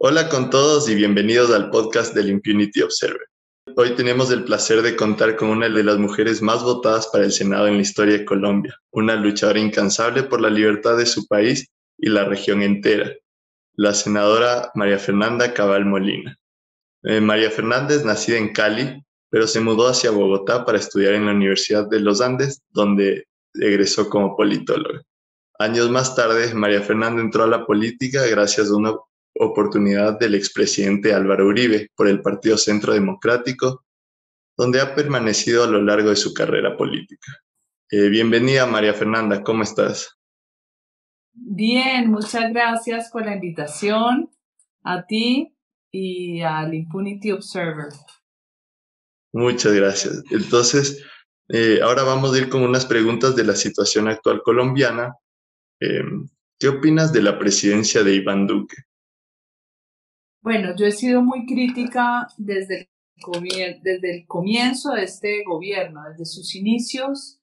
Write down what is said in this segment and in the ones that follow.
Hola con todos y bienvenidos al podcast del Impunity Observer. Hoy tenemos el placer de contar con una de las mujeres más votadas para el Senado en la historia de Colombia, una luchadora incansable por la libertad de su país y la región entera, la senadora María Fernanda Cabal Molina. María Fernanda es nacida en Cali, pero se mudó hacia Bogotá para estudiar en la Universidad de los Andes, donde egresó como politóloga. Años más tarde, María Fernanda entró a la política gracias a una oportunidad del expresidente Álvaro Uribe por el Partido Centro Democrático, donde ha permanecido a lo largo de su carrera política. Bienvenida, María Fernanda, ¿cómo estás? Bien, muchas gracias por la invitación a ti y al Impunity Observer. Muchas gracias. Entonces, ahora vamos a ir con unas preguntas de la situación actual colombiana. Eh, ¿Qué opinas de la presidencia de Iván Duque? Bueno, yo he sido muy crítica desde el comienzo de este gobierno, desde sus inicios.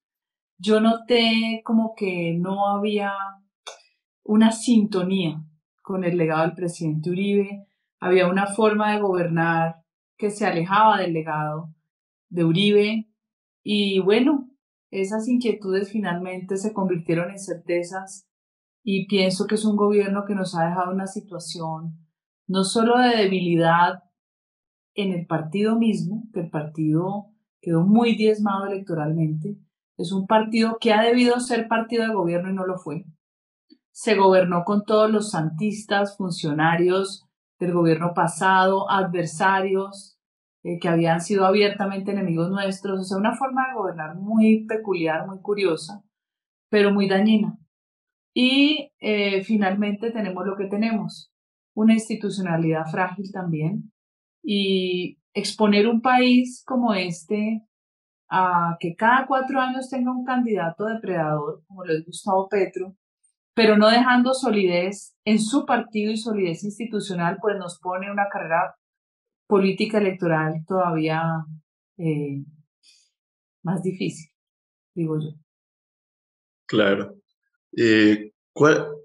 Yo noté como que no había una sintonía con el legado del presidente Uribe. Había una forma de gobernar que se alejaba del legado de Uribe. Y bueno, esas inquietudes finalmente se convirtieron en certezas y pienso que es un gobierno que nos ha dejado una situación no solo de debilidad en el partido mismo, que el partido quedó muy diezmado electoralmente, es un partido que ha debido ser partido de gobierno y no lo fue. Se gobernó con todos los santistas, funcionarios del gobierno pasado, adversarios que habían sido abiertamente enemigos nuestros, o sea, una forma de gobernar muy peculiar, muy curiosa, pero muy dañina. Y finalmente tenemos lo que tenemos, una institucionalidad frágil también, y exponer un país como este a que cada 4 años tenga un candidato depredador, como lo es Gustavo Petro, pero no dejando solidez en su partido y solidez institucional, pues nos pone una carrera política electoral todavía eh, más difícil, digo yo. Claro.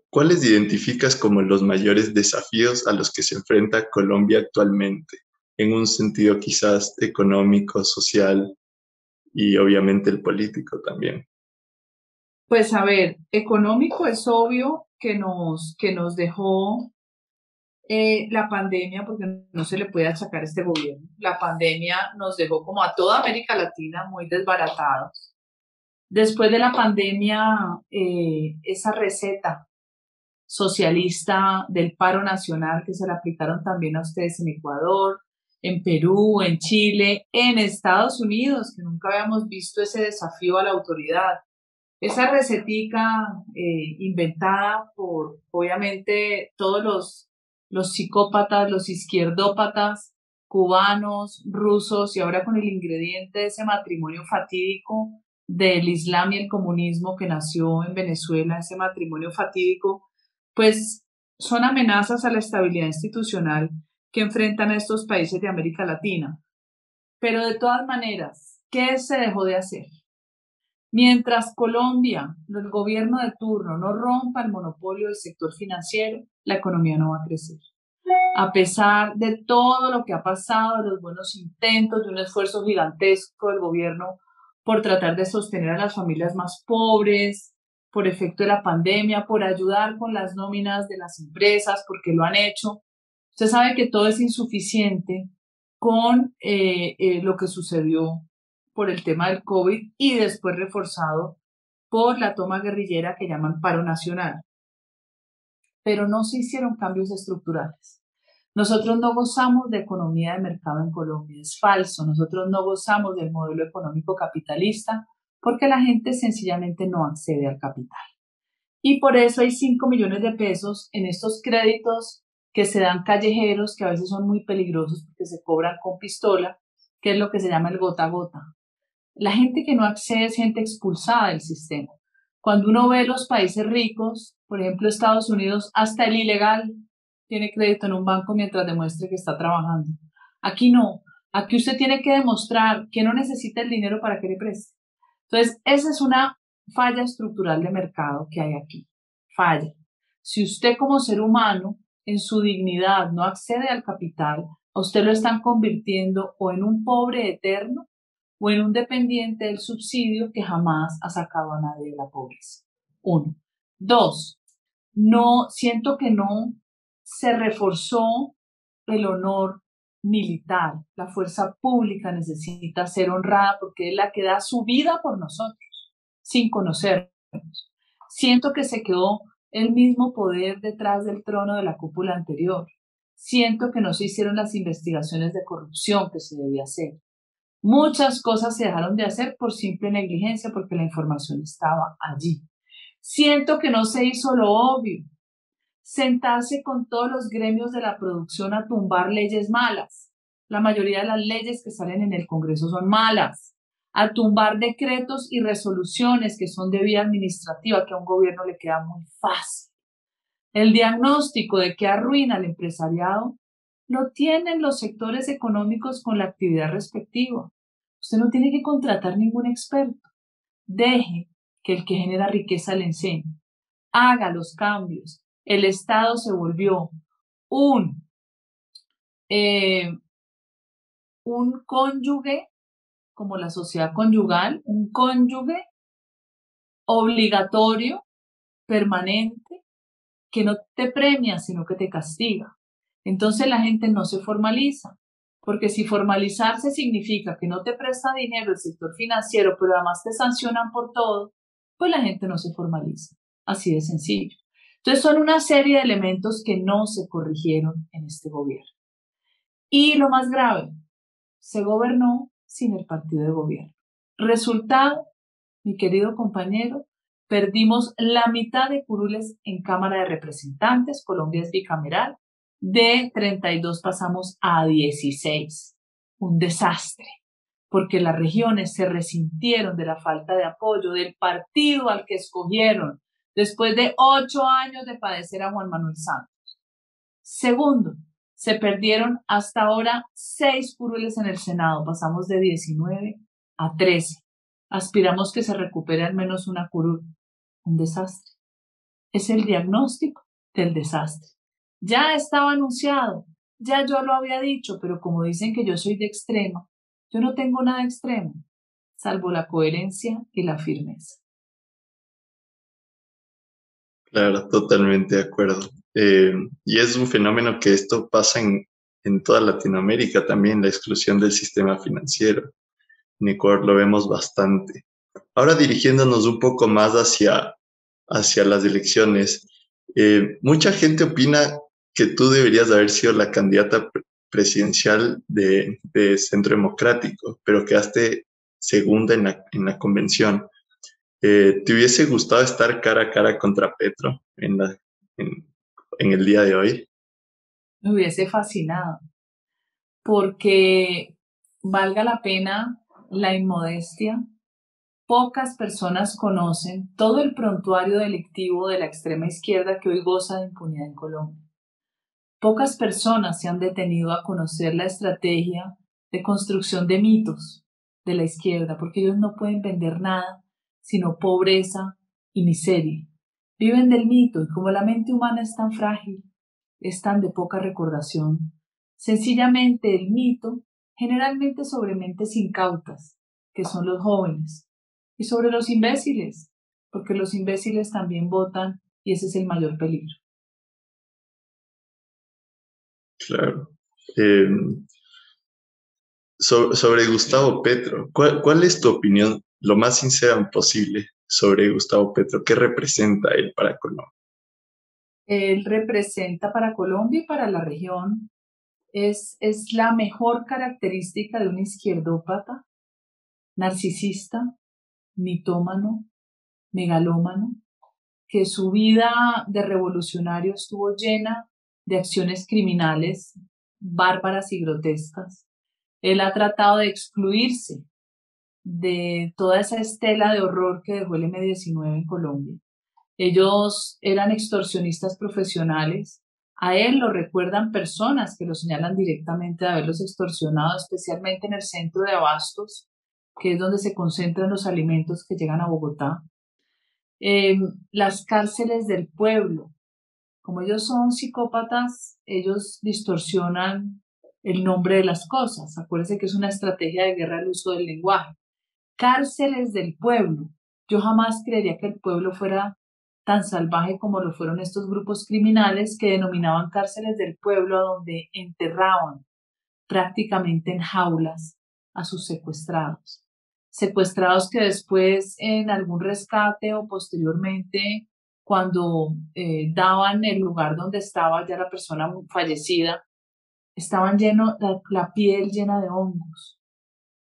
¿Cuáles identificas como los mayores desafíos a los que se enfrenta Colombia actualmente? En un sentido quizás económico, social y obviamente el político también. Pues a ver, económico es obvio que nos dejó la pandemia, porque no se le puede achacar a este gobierno. La pandemia nos dejó como a toda América Latina muy desbaratados. Después de la pandemia, esa receta socialista del paro nacional que se le aplicaron también a ustedes en Ecuador, en Perú, en Chile, en Estados Unidos, que nunca habíamos visto ese desafío a la autoridad. Esa recetica inventada por, obviamente, todos los psicópatas, los izquierdópatas, cubanos, rusos, y ahora con el ingrediente de ese matrimonio fatídico del Islam y el comunismo que nació en Venezuela, ese matrimonio fatídico, pues son amenazas a la estabilidad institucional que enfrentan a estos países de América Latina. Pero de todas maneras, ¿qué se dejó de hacer? Mientras Colombia, el gobierno de turno, no rompa el monopolio del sector financiero, la economía no va a crecer. A pesar de todo lo que ha pasado, de los buenos intentos, de un esfuerzo gigantesco del gobierno por tratar de sostener a las familias más pobres, por efecto de la pandemia, por ayudar con las nóminas de las empresas, porque lo han hecho. Usted sabe que todo es insuficiente con lo que sucedió por el tema del COVID y después reforzado por la toma guerrillera que llaman paro nacional. Pero no se hicieron cambios estructurales. Nosotros no gozamos de economía de mercado en Colombia, es falso. Nosotros no gozamos del modelo económico capitalista porque la gente sencillamente no accede al capital. Y por eso hay 5 millones de pesos en estos créditos que se dan callejeros, que a veces son muy peligrosos porque se cobran con pistola, que es lo que se llama el gota a gota. La gente que no accede es gente expulsada del sistema. Cuando uno ve los países ricos, por ejemplo Estados Unidos, hasta el ilegal tiene crédito en un banco mientras demuestre que está trabajando. Aquí no. Aquí usted tiene que demostrar que no necesita el dinero para que le preste. Entonces, esa es una falla estructural de mercado que hay aquí. Falla. Si usted como ser humano en su dignidad no accede al capital, a usted lo están convirtiendo o en un pobre eterno o en un dependiente del subsidio que jamás ha sacado a nadie de la pobreza. Uno. Dos, no, siento que no se reforzó el honor militar. La fuerza pública necesita ser honrada porque es la que da su vida por nosotros, sin conocernos. Siento que se quedó el mismo poder detrás del trono de la cúpula anterior. Siento que no se hicieron las investigaciones de corrupción que se debía hacer. Muchas cosas se dejaron de hacer por simple negligencia porque la información estaba allí. Siento que no se hizo lo obvio, sentarse con todos los gremios de la producción a tumbar leyes malas. La mayoría de las leyes que salen en el Congreso son malas. A tumbar decretos y resoluciones que son de vía administrativa, que a un gobierno le queda muy fácil. El diagnóstico de que arruina al empresariado lo tienen los sectores económicos con la actividad respectiva. Usted no tiene que contratar ningún experto. Deje que el que genera riqueza le enseñe. Haga los cambios. El Estado se volvió un cónyuge, como la sociedad conyugal, un cónyuge obligatorio, permanente, que no te premia, sino que te castiga. Entonces la gente no se formaliza, porque si formalizarse significa que no te presta dinero el sector financiero, pero además te sancionan por todo, pues la gente no se formaliza. Así de sencillo. Entonces son una serie de elementos que no se corrigieron en este gobierno. Y lo más grave, se gobernó sin el partido de gobierno. Resultado, mi querido compañero, perdimos la mitad de curules en Cámara de Representantes, Colombia es bicameral, de 32 pasamos a 16. Un desastre, porque las regiones se resintieron de la falta de apoyo del partido al que escogieron después de 8 años de padecer a Juan Manuel Santos. Segundo, se perdieron hasta ahora 6 curules en el Senado, pasamos de 19 a 13. Aspiramos que se recupere al menos una curul. Un desastre. Es el diagnóstico del desastre. Ya estaba anunciado, ya yo lo había dicho, pero como dicen que yo soy de extrema, yo no tengo nada extremo, salvo la coherencia y la firmeza. Claro, totalmente de acuerdo. Y es un fenómeno que esto pasa en toda Latinoamérica también, la exclusión del sistema financiero. En Ecuador lo vemos bastante. Ahora dirigiéndonos un poco más hacia las elecciones, mucha gente opina que tú deberías haber sido la candidata presidencial de Centro Democrático, pero quedaste segunda en la convención. ¿Te hubiese gustado estar cara a cara contra Petro en, en el día de hoy? Me hubiese fascinado, porque valga la pena la inmodestia, pocas personas conocen todo el prontuario delictivo de la extrema izquierda que hoy goza de impunidad en Colombia. Pocas personas se han detenido a conocer la estrategia de construcción de mitos de la izquierda, porque ellos no pueden vender nada sino pobreza y miseria. Viven del mito y como la mente humana es tan frágil, es tan de poca recordación, sencillamente el mito generalmente sobre mentes incautas, que son los jóvenes, y sobre los imbéciles, porque los imbéciles también votan y ese es el mayor peligro. Claro. Eh, sobre Gustavo Petro, ¿cuál es tu opinión, lo más sincera posible, sobre Gustavo Petro? ¿Qué representa él para Colombia? Él representa para Colombia y para la región, es la mejor característica de un izquierdópata, narcisista, mitómano, megalómano, que su vida de revolucionario estuvo llena de acciones criminales bárbaras y grotescas. Él ha tratado de excluirse de toda esa estela de horror que dejó el M-19 en Colombia. Ellos eran extorsionistas profesionales. A él lo recuerdan personas que lo señalan directamente de haberlos extorsionado, especialmente en el centro de abastos, que es donde se concentran los alimentos que llegan a Bogotá. Las cárceles del pueblo, Como ellos son psicópatas, ellos distorsionan el nombre de las cosas. Acuérdense que es una estrategia de guerra el uso del lenguaje. Cárceles del pueblo. Yo jamás creería que el pueblo fuera tan salvaje como lo fueron estos grupos criminales que denominaban cárceles del pueblo, a donde enterraban prácticamente en jaulas a sus secuestrados. Secuestrados que después en algún rescate o posteriormente cuando daban el lugar donde estaba ya la persona fallecida, estaban llenos, la piel llena de hongos,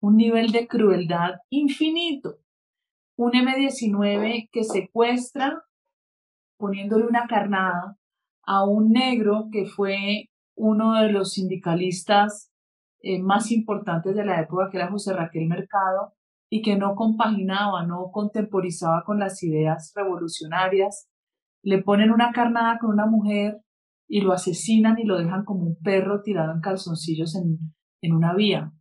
un nivel de crueldad infinito. Un M-19 que secuestra poniéndole una carnada a un negro que fue uno de los sindicalistas más importantes de la época, que era José Raquel Mercado, y que no compaginaba, no contemporizaba con las ideas revolucionarias. Le ponen una carnada con una mujer y lo asesinan y lo dejan como un perro tirado en calzoncillos en una vía.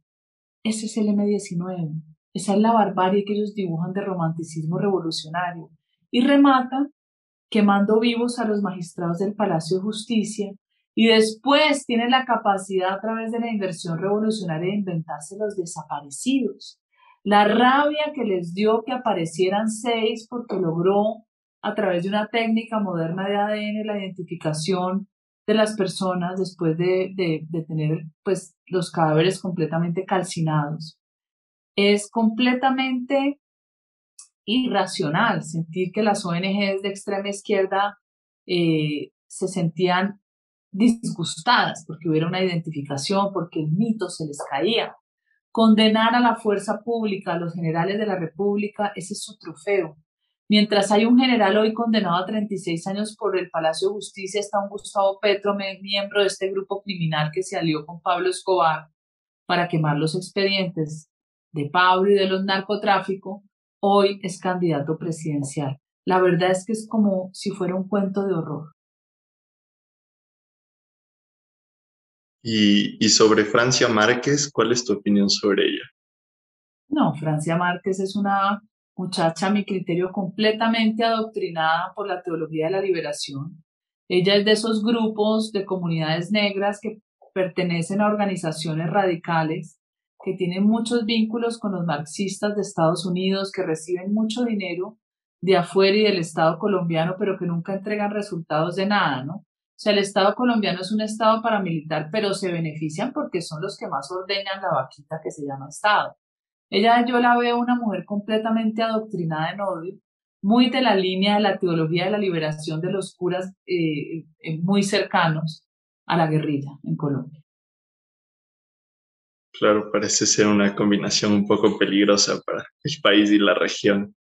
Ese es el M-19. Esa es la barbarie que ellos dibujan de romanticismo revolucionario. Y rematan quemando vivos a los magistrados del Palacio de Justicia, y después tienen la capacidad a través de la inversión revolucionaria de inventarse los desaparecidos. La rabia que les dio que aparecieran 6 porque logró a través de una técnica moderna de ADN la identificación de las personas después de tener pues los cadáveres completamente calcinados. Es completamente irracional sentir que las ONGs de extrema izquierda se sentían disgustadas porque hubiera una identificación, porque el mito se les caía. Condenar a la fuerza pública, a los generales de la República, ese es su trofeo. Mientras hay un general hoy condenado a 36 años por el Palacio de Justicia, está un Gustavo Petro, miembro de este grupo criminal que se alió con Pablo Escobar para quemar los expedientes de Pablo y de los narcotráficos. Hoy es candidato presidencial. La verdad es que es como si fuera un cuento de horror. Y sobre Francia Márquez, ¿cuál es tu opinión sobre ella? No, Francia Márquez es una muchacha, a mi criterio, completamente adoctrinada por la teología de la liberación. Ella es de esos grupos de comunidades negras que pertenecen a organizaciones radicales, que tienen muchos vínculos con los marxistas de Estados Unidos, que reciben mucho dinero de afuera y del Estado colombiano, pero que nunca entregan resultados de nada, ¿no? O sea, el Estado colombiano es un Estado paramilitar, pero se benefician porque son los que más ordeñan la vaquita que se llama Estado. Ella, yo la veo una mujer completamente adoctrinada en odio, muy de la línea de la teología de la liberación de los curas muy cercanos a la guerrilla en Colombia. Claro, parece ser una combinación un poco peligrosa para el país y la región.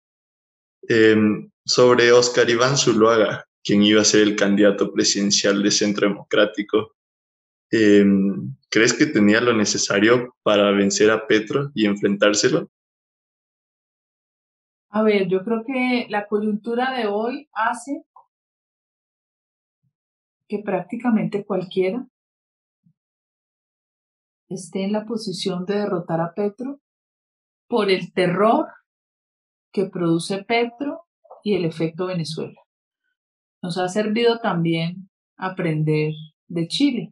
Sobre Óscar Iván Zuluaga, quien iba a ser el candidato presidencial de Centro Democrático, ¿crees que tenía lo necesario para vencer a Petro y enfrentárselo? A ver, yo creo que la coyuntura de hoy hace que prácticamente cualquiera esté en la posición de derrotar a Petro por el terror que produce Petro y el efecto Venezuela. Nos ha servido también aprender de Chile,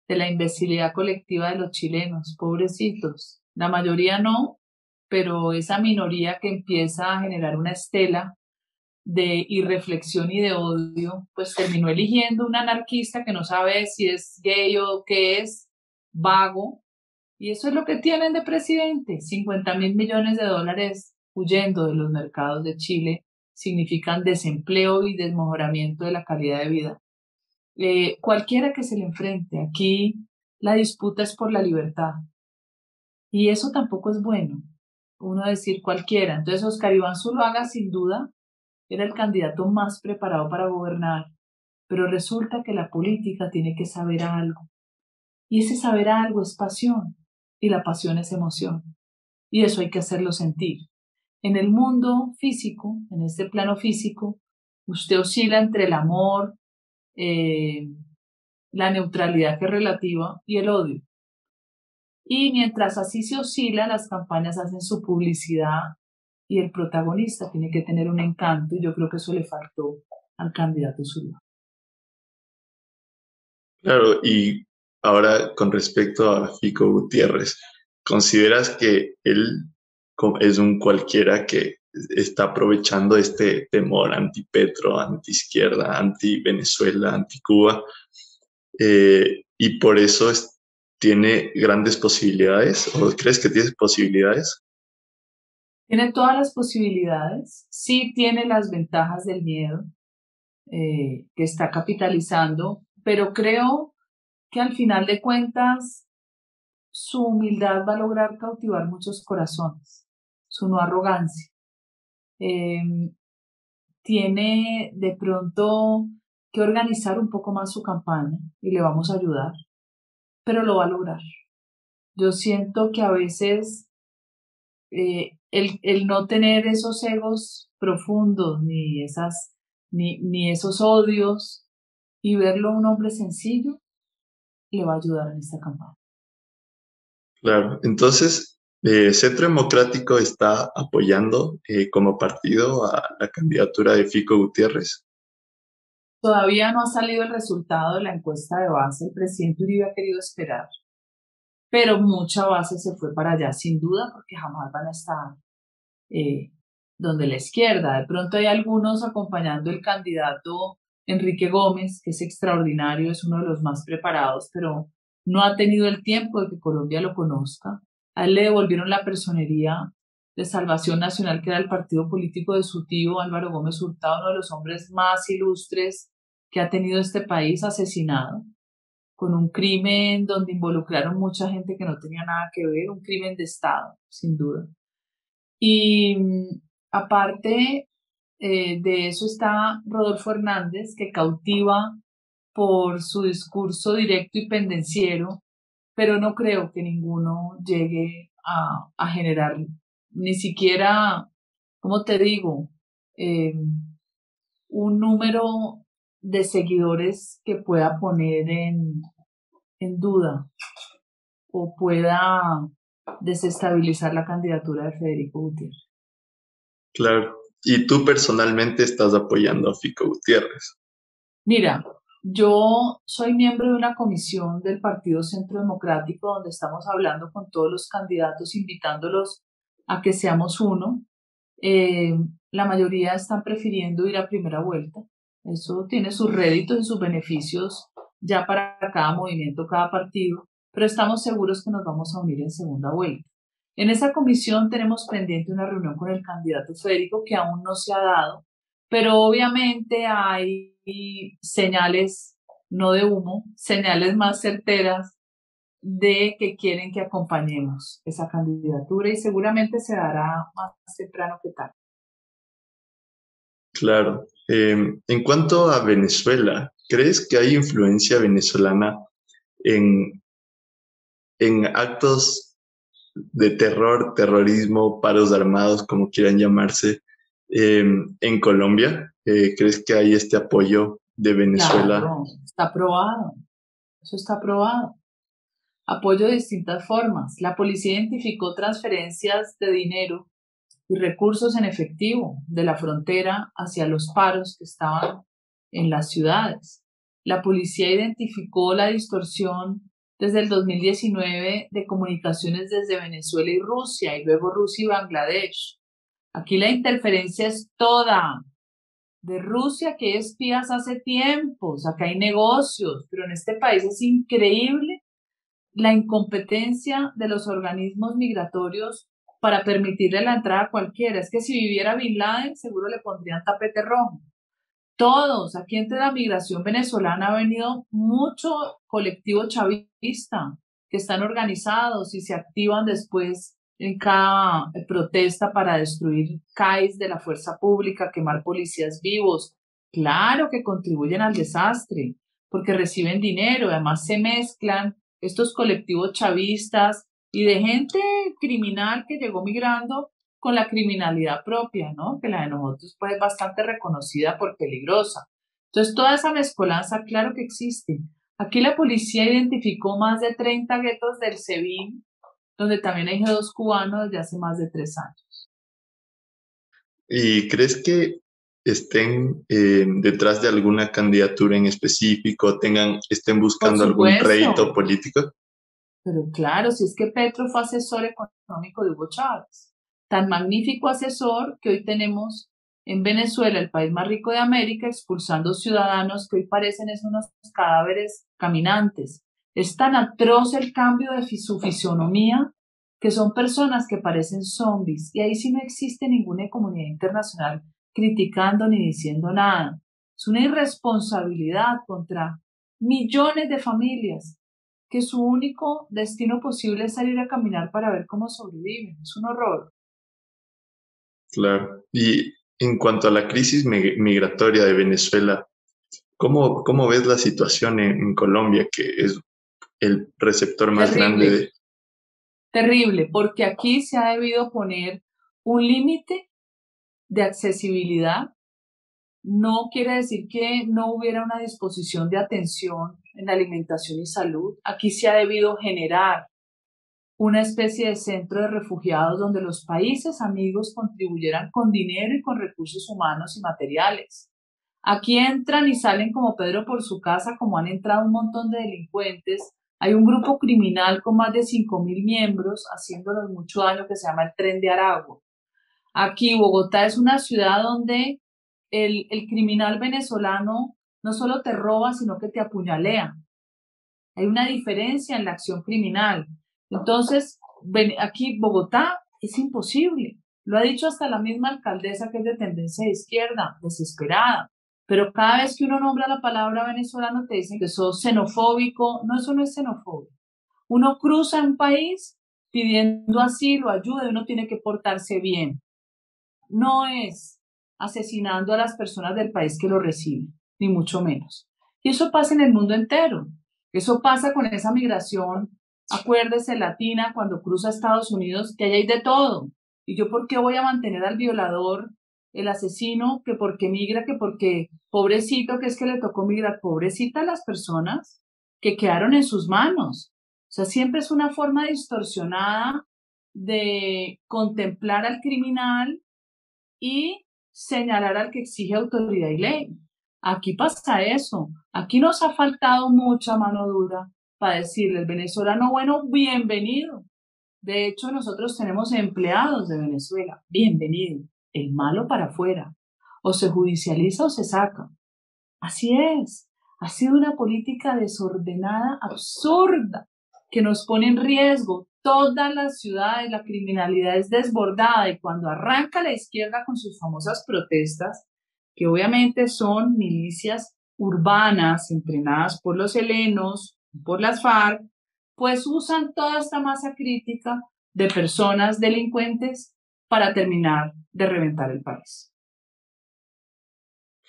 de la imbecilidad colectiva de los chilenos, pobrecitos. La mayoría no, pero esa minoría que empieza a generar una estela de irreflexión y de odio, pues terminó eligiendo un anarquista que no sabe si es gay o qué es, vago, y eso es lo que tienen de presidente. 50.000 millones de dólares huyendo de los mercados de Chile significan desempleo y desmejoramiento de la calidad de vida. Cualquiera que se le enfrente, aquí la disputa es por la libertad. Y eso tampoco es bueno, uno decir cualquiera. Entonces, Óscar Iván Zuluaga, sin duda, era el candidato más preparado para gobernar, pero resulta que la política tiene que saber algo. Y ese saber algo es pasión, y la pasión es emoción. Y eso hay que hacerlo sentir. En el mundo físico, en este plano físico, usted oscila entre el amor, eh, la neutralidad que es relativa y el odio. Y mientras así se oscila, las campañas hacen su publicidad y el protagonista tiene que tener un encanto, y yo creo que eso le faltó al candidato Zuluaga. Claro, y ahora con respecto a Fico Gutiérrez, ¿consideras que él es un cualquiera que está aprovechando este temor anti-Petro, anti-izquierda, anti-Venezuela, anti-Cuba, y por eso tiene grandes posibilidades? ¿O crees que tiene posibilidades? Tiene todas las posibilidades, sí tiene las ventajas del miedo que está capitalizando, pero creo que al final de cuentas su humildad va a lograr cautivar muchos corazones, su no arrogancia. Eh, Tiene de pronto que organizar un poco más su campaña y le vamos a ayudar, pero lo va a lograr. Yo siento que a veces el no tener esos egos profundos, ni esos odios, y verlo un hombre sencillo, le va a ayudar en esta campaña. Claro, entonces, Centro Democrático está apoyando como partido a la candidatura de Fico Gutiérrez. Todavía no ha salido el resultado de la encuesta de base. El presidente Uribe ha querido esperar, pero mucha base se fue para allá, sin duda, porque jamás van a estar eh, donde la izquierda. De pronto hay algunos acompañando el candidato Enrique Gómez, que es extraordinario, es uno de los más preparados, pero no ha tenido el tiempo de que Colombia lo conozca. A él le devolvieron la personería de Salvación Nacional, que era el partido político de su tío Álvaro Gómez Hurtado, uno de los hombres más ilustres que ha tenido este país, asesinado con un crimen donde involucraron mucha gente que no tenía nada que ver, un crimen de Estado, sin duda. Y aparte de eso está Rodolfo Hernández, que cautiva por su discurso directo y pendenciero, pero no creo que ninguno llegue a generar ni siquiera, ¿cómo te digo? Eh, un número de seguidores que pueda poner en duda o pueda desestabilizar la candidatura de Federico Gutiérrez. Claro. Y tú personalmente estás apoyando a Fico Gutiérrez. Mira, yo soy miembro de una comisión del Partido Centro Democrático donde estamos hablando con todos los candidatos, invitándolos a que seamos uno. Eh, la mayoría están prefiriendo ir a primera vuelta. Eso tiene sus réditos y sus beneficios ya para cada movimiento, cada partido, pero estamos seguros que nos vamos a unir en segunda vuelta. En esa comisión tenemos pendiente una reunión con el candidato Federico que aún no se ha dado, pero obviamente hay señales, no de humo, señales más certeras de que quieren que acompañemos esa candidatura y seguramente se dará más temprano que tarde. Claro. En cuanto a Venezuela, ¿crees que hay influencia venezolana en, en actos de terror, terrorismo, paros armados, como quieran llamarse, en Colombia? ¿Crees que hay este apoyo de Venezuela? Claro, está aprobado, eso está aprobado. Apoyo de distintas formas. La policía identificó transferencias de dinero y recursos en efectivo de la frontera hacia los paros que estaban en las ciudades. La policía identificó la distorsión desde el 2019 de comunicaciones desde Venezuela y Rusia y luego Rusia y Bangladesh. Aquí la interferencia es toda. De Rusia, que hay espías hace tiempos, acá hay negocios, pero en este país es increíble la incompetencia de los organismos migratorios para permitirle la entrada a cualquiera. Es que si viviera Bin Laden, seguro le pondrían tapete rojo. Todos, aquí entre la migración venezolana ha venido mucho colectivo chavista que están organizados y se activan después en cada protesta para destruir CAIs de la fuerza pública, quemar policías vivos. Claro que contribuyen al desastre porque reciben dinero, además se mezclan estos colectivos chavistas y de gente criminal que llegó migrando con la criminalidad propia, ¿no? Que la de nosotros pues es bastante reconocida por peligrosa. Entonces, toda esa mezcolanza, claro que existe. Aquí la policía identificó más de 30 guetos del SEBIN, donde también hay dos cubanos desde hace más de 3 años. ¿Y crees que estén detrás de alguna candidatura en específico, estén Por buscando algún rédito supuesto, político? pero claro, si es que Petro fue asesor económico de Hugo Chávez, tan magnífico asesor que hoy tenemos en Venezuela, el país más rico de América, expulsando ciudadanos que hoy parecen es unos cadáveres caminantes. Es tan atroz el cambio de su fisonomía que son personas que parecen zombies y ahí sí no existe ninguna comunidad internacional criticando ni diciendo nada. Es una irresponsabilidad contra millones de familias que su único destino posible es salir a caminar para ver cómo sobreviven. Es un horror. Claro. Y en cuanto a la crisis migratoria de Venezuela, ¿cómo ves la situación en Colombia, que es el receptor más grande Terrible, de... terrible, porque aquí se ha debido poner un límite de accesibilidad. No quiere decir que no hubiera una disposición de atención en la alimentación y salud. Aquí se ha debido generar una especie de centro de refugiados donde los países amigos contribuyeran con dinero y con recursos humanos y materiales. Aquí entran y salen como Pedro por su casa, como han entrado un montón de delincuentes. Hay un grupo criminal con más de 5.000 miembros haciéndonos mucho daño que se llama el Tren de Aragua. Aquí Bogotá es una ciudad donde el criminal venezolano no solo te roba, sino que te apuñalea. Hay una diferencia en la acción criminal. Entonces, aquí Bogotá es imposible. Lo ha dicho hasta la misma alcaldesa que es de tendencia de izquierda, desesperada. Pero cada vez que uno nombra la palabra venezolano te dicen que sos xenofóbico. No, eso no es xenofobia. Uno cruza un país pidiendo asilo, ayuda y uno tiene que portarse bien. No es asesinando a las personas del país que lo reciben, ni mucho menos. Y eso pasa en el mundo entero. Eso pasa con esa migración, acuérdese, latina, cuando cruza Estados Unidos, que allá hay de todo. ¿Y yo por qué voy a mantener al violador, el asesino, que porque migra, que porque pobrecito, que es que le tocó migrar, pobrecita a las personas que quedaron en sus manos? O sea, siempre es una forma distorsionada de contemplar al criminal y señalar al que exige autoridad y ley. Aquí pasa eso. Aquí nos ha faltado mucha mano dura para decirle al venezolano, bueno, bienvenido. De hecho, nosotros tenemos empleados de Venezuela. Bienvenido. El malo para afuera. O se judicializa o se saca. Así es. Ha sido una política desordenada, absurda, que nos pone en riesgo todas las ciudades. La criminalidad es desbordada y cuando arranca la izquierda con sus famosas protestas, que obviamente son milicias urbanas entrenadas por los helenos, por las FARC, pues usan toda esta masa crítica de personas delincuentes para terminar de reventar el país.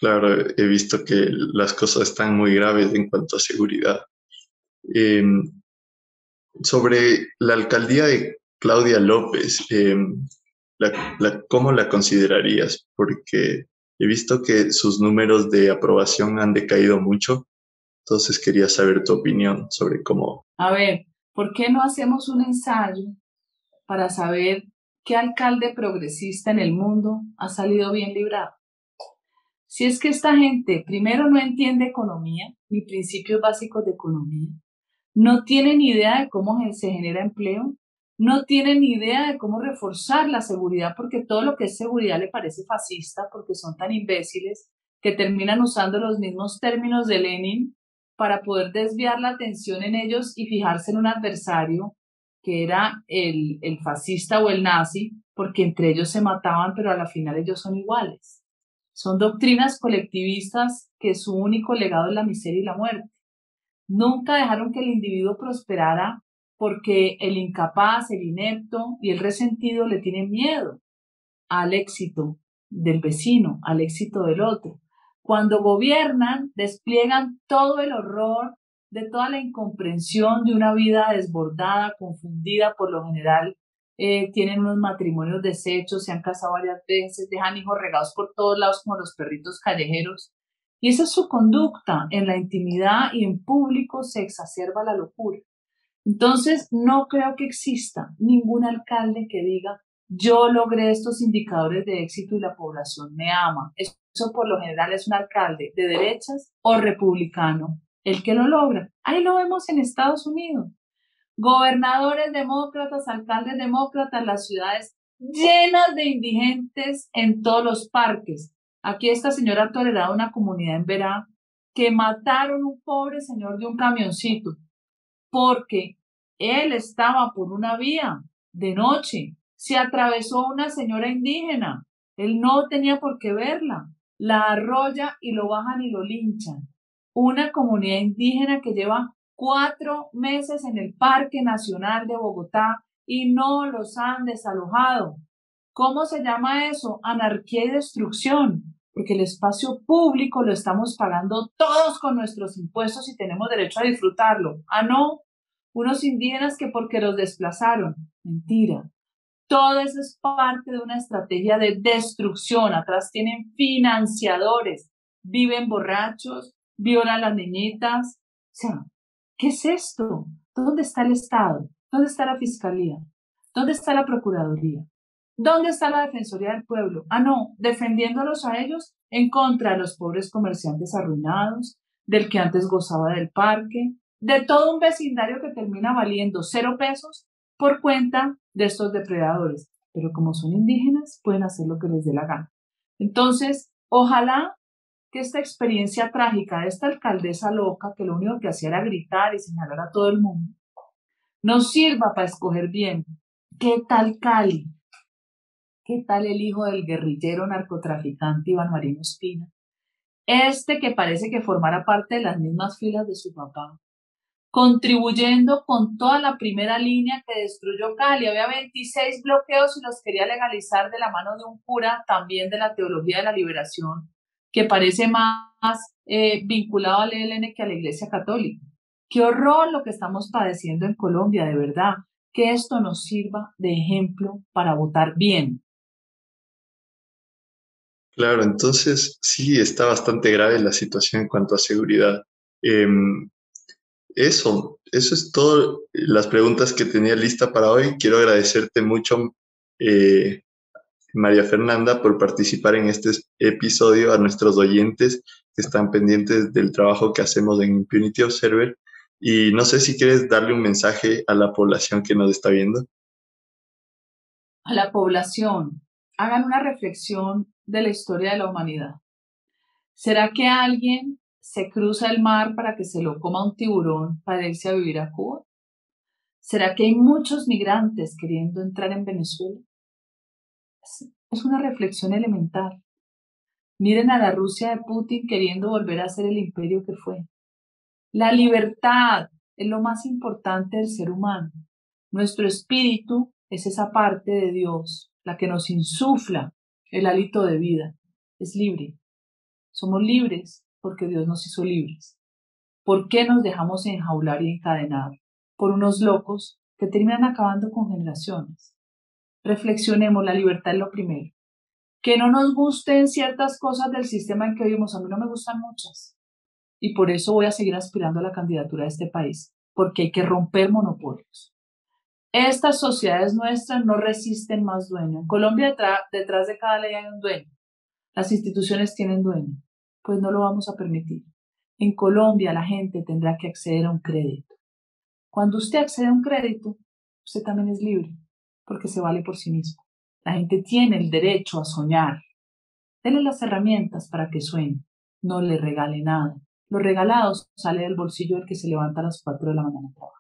Claro, he visto que las cosas están muy graves en cuanto a seguridad. Eh, Sobre la alcaldía de Claudia López, ¿cómo la considerarías? Porque he visto que sus números de aprobación han decaído mucho, entonces quería saber tu opinión sobre cómo... A ver, ¿por qué no hacemos un ensayo para saber qué alcalde progresista en el mundo ha salido bien librado? Si es que esta gente primero no entiende economía ni principios básicos de economía, no tiene ni idea de cómo se genera empleo, no tiene ni idea de cómo reforzar la seguridad, porque todo lo que es seguridad le parece fascista, porque son tan imbéciles que terminan usando los mismos términos de Lenin para poder desviar la atención en ellos y fijarse en un adversario que era el fascista o el nazi, porque entre ellos se mataban, pero a la final ellos son iguales. Son doctrinas colectivistas que su único legado es la miseria y la muerte. Nunca dejaron que el individuo prosperara porque el incapaz, el inepto y el resentido le tienen miedo al éxito del vecino, al éxito del otro. Cuando gobiernan, despliegan todo el horror de toda la incomprensión de una vida desbordada, confundida, por lo general tienen unos matrimonios deshechos, se han casado varias veces, dejan hijos regados por todos lados como los perritos callejeros. Y esa es su conducta. En la intimidad y en público se exacerba la locura. Entonces, no creo que exista ningún alcalde que diga, yo logré estos indicadores de éxito y la población me ama. Eso eso por lo general es un alcalde de derechas o republicano el que lo logra. Ahí lo vemos en Estados Unidos. Gobernadores demócratas, alcaldes demócratas, las ciudades llenas de indigentes en todos los parques. Aquí esta señora toleraba una comunidad en Verá que mataron un pobre señor de un camioncito porque él estaba por una vía de noche, se atravesó una señora indígena, él no tenía por qué verla, la arrolla y lo bajan y lo linchan. Una comunidad indígena que lleva 4 meses en el Parque Nacional de Bogotá y no los han desalojado. ¿Cómo se llama eso? Anarquía y destrucción, porque el espacio público lo estamos pagando todos con nuestros impuestos y tenemos derecho a disfrutarlo. Ah, no, unos indígenas que porque los desplazaron. Mentira. Todo eso es parte de una estrategia de destrucción. Atrás tienen financiadores, viven borrachos, violan a las niñitas. O sea, ¿qué es esto? ¿Dónde está el Estado? ¿Dónde está la Fiscalía? ¿Dónde está la Procuraduría? ¿Dónde está la Defensoría del Pueblo? Ah, no, defendiéndolos a ellos en contra de los pobres comerciantes arruinados, del que antes gozaba del parque, de todo un vecindario que termina valiendo 0 pesos por cuenta de estos depredadores. Pero como son indígenas, pueden hacer lo que les dé la gana. Entonces, ojalá que esta experiencia trágica de esta alcaldesa loca, que lo único que hacía era gritar y señalar a todo el mundo, nos sirva para escoger bien. ¿Qué tal Cali? ¿Qué tal el hijo del guerrillero narcotraficante Iván Marino Espina? Este que parece que formara parte de las mismas filas de su papá, contribuyendo con toda la primera línea que destruyó Cali. Había 26 bloqueos y los quería legalizar de la mano de un cura también de la teología de la liberación, que parece más vinculado al ELN que a la Iglesia Católica. Qué horror lo que estamos padeciendo en Colombia, de verdad. Que esto nos sirva de ejemplo para votar bien. Claro, entonces sí está bastante grave la situación en cuanto a seguridad. Eso es todo las preguntas que tenía lista para hoy. Quiero agradecerte mucho, eh, María Fernanda, por participar en este episodio, a nuestros oyentes que están pendientes del trabajo que hacemos en Impunity Observer. Y no sé si quieres darle un mensaje a la población que nos está viendo. A la población, hagan una reflexión de la historia de la humanidad. ¿Será que alguien se cruza el mar para que se lo coma un tiburón para irse a vivir a Cuba? ¿Será que hay muchos migrantes queriendo entrar en Venezuela? Es una reflexión elemental. Miren a la Rusia de Putin queriendo volver a ser el imperio que fue. La libertad es lo más importante del ser humano. Nuestro espíritu es esa parte de Dios, la que nos insufla el hálito de vida. Es libre. Somos libres porque Dios nos hizo libres. ¿Por qué nos dejamos enjaular y encadenar por unos locos que terminan acabando con generaciones? Reflexionemos, la libertad es lo primero. Que no nos gusten ciertas cosas del sistema en que vivimos, a mí no me gustan muchas. Y por eso voy a seguir aspirando a la candidatura de este país, porque hay que romper monopolios. Estas sociedades nuestras no resisten más dueño. En Colombia detrás de cada ley hay un dueño. Las instituciones tienen dueño. Pues no lo vamos a permitir. En Colombia la gente tendrá que acceder a un crédito. Cuando usted accede a un crédito, usted también es libre, porque se vale por sí mismo. La gente tiene el derecho a soñar. Denle las herramientas para que sueñe. No le regale nada. Lo regalado sale del bolsillo del que se levanta a las 4 de la mañana a trabajar.